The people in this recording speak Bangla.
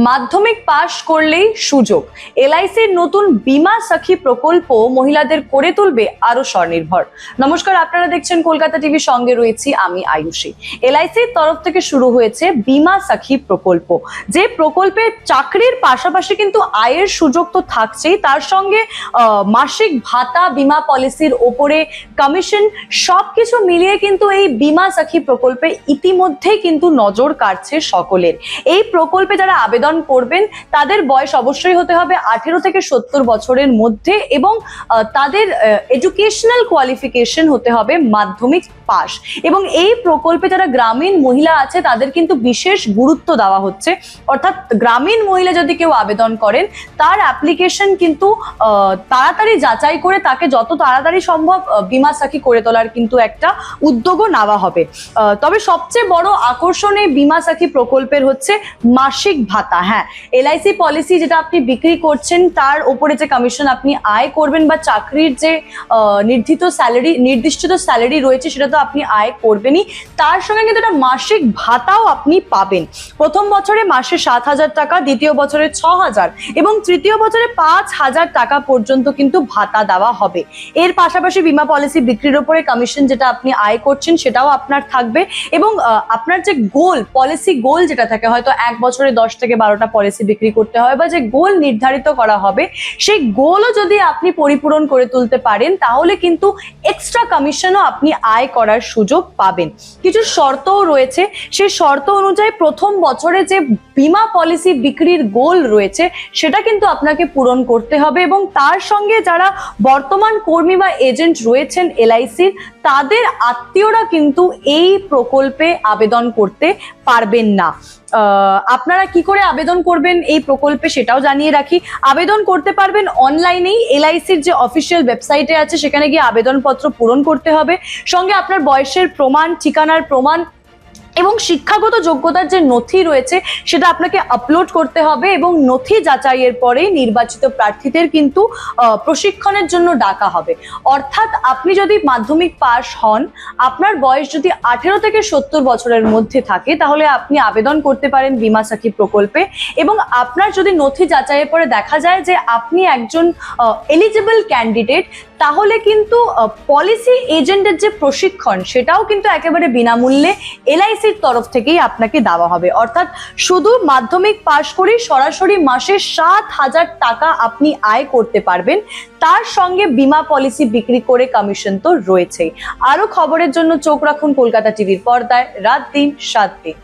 মাধ্যমিক পাশ করলেই সুযোগ। এলআইসির নতুন বীমা সখী প্রকল্প মহিলাদের করে তুলবে আরো স্বনির্ভর। নমস্কার, আপনারা দেখছেন কলকাতা টিভি, সঙ্গে রয়েছি আমি আয়ুষী। এলআইসির তরফ থেকে শুরু হয়েছে বীমা সখী প্রকল্প, যে প্রকল্পে চাকরির পাশাপাশি কিন্তু আয়ের সুযোগ তো থাকছেই, তার সঙ্গে মাসিক ভাতা, বীমা পলিসির ওপরে কমিশন, সবকিছু মিলিয়ে কিন্তু এই বীমা সখী প্রকল্পে ইতিমধ্যেই কিন্তু নজর কাড়ছে সকলের। এই প্রকল্পে যারা আবেদন করবেন তাদের বয়স অবশ্যই হতে হবে 18 থেকে 70 বছরের মধ্যে এবং তাদের এডুকেশনাল কোয়ালিফিকেশন হতে হবে মাধ্যমিক পাস। এবং এই প্রকল্পে যারা গ্রামীণ মহিলা আছে তাদের কিন্তু বিশেষ গুরুত্ব দেওয়া হচ্ছে। অর্থাৎ গ্রামীণ মহিলা যদি কেউ আবেদন করেন, তার অ্যাপ্লিকেশন কিন্তু তাড়াতাড়ি যাচাই করে তাকে যত তাড়াতাড়ি সম্ভব বীমা সখী করে তোলার কিন্তু একটা উদ্যোগও নেওয়া হবে। তবে সবচেয়ে বড় আকর্ষণ এই বীমা সখী প্রকল্পের হচ্ছে মাসিক ভাতা। হ্যাঁ, এলআইসি পলিসি যেটা আপনি বিক্রি করছেন তার উপরে যে কমিশন আপনি আয় করবেন, বা চাকরির যে নির্দিষ্ট স্যালারি রয়েছে সেটা তো আপনি আয় করবেনই, তার সঙ্গে কিন্তু একটা মাসিক ভাতাও আপনি পাবেন। প্রথম বছরে মাসে 7,000 টাকা, দ্বিতীয় বছরে 6,000 এবং তৃতীয় বছরে 5,000 টাকা পর্যন্ত কিন্তু ভাতা দেওয়া হবে। এর পাশাপাশি বীমা পলিসি বিক্রির উপরে কমিশন যেটা আপনি আয় করছেন সেটাও আপনার থাকবে। এবং আপনার যে পলিসি গোল যেটা থাকে, হয়তো এক বছরে 10 থেকে 12টা পলিসি বিক্রি করতে হবে, বা যে গোল নির্ধারিত করা হবে সেই গোলও যদি আপনি পরিপূরণ করে তুলতে পারেন তাহলে কিন্তু এক্সট্রা কমিশনও আপনি আয় করার সুযোগ পাবেন। কিছু শর্তও রয়েছে, সেই শর্ত অনুযায়ী প্রথম বছরে যে বীমা পলিসি বিক্রির গোল রয়েছে সেটা কিন্তু আপনাকে পূরণ করতে হবে। এবং তার সঙ্গে যারা বর্তমান কর্মী বা এজেন্ট রয়েছেন এলআইসির, তাদের আত্মীয়রা কিন্তু এই প্রকল্পে আবেদন করতে পারবেন না। আপনারা কি করে আবেদন করবেন এই প্রকল্পে সেটাও জানিয়ে রাখি। আবেদন করতে পারবেন অনলাইনেই, এলআইসির যে অফিসিয়াল ওয়েবসাইটে আছে সেখানে গিয়ে আবেদনপত্র পূরণ করতে হবে। সঙ্গে আপনার বয়সের প্রমাণ, ঠিকানার প্রমাণ এবং শিক্ষাগত যোগ্যতার যে নথি রয়েছে সেটা আপনাকে আপলোড করতে হবে। এবং নথি যাচাইয়ের পরে নির্বাচিত প্রার্থীদের কিন্তু প্রশিক্ষণের জন্য ডাকা হবে। অর্থাৎ আপনি যদি মাধ্যমিক পাস হন, আপনার বয়স যদি 18 থেকে 70 বছরের মধ্যে থাকে, তাহলে আপনি আবেদন করতে পারেন বীমা সখী প্রকল্পে। এবং আপনার যদি নথি যাচাইয়ের পরে দেখা যায় যে আপনি একজন এলিজিবল ক্যান্ডিডেট, তাহলে কিন্তু পলিসি এজেন্টের যে প্রশিক্ষণ সেটাও কিন্তু একেবারে বিনামূল্যে এলআইসির তরফ থেকেই আপনাকে দেওয়া হবে। অর্থাৎ শুধু মাধ্যমিক পাশ করে সরাসরি মাসে 7,000 টাকা আপনি আয় করতে পারবেন, তার সঙ্গে বীমা পলিসি বিক্রি করে কমিশন তো রয়েছেই। আরো খবরের জন্য চোখ রাখুন কলকাতা টিভির পর্দায়, রাত দিন 7 দিন।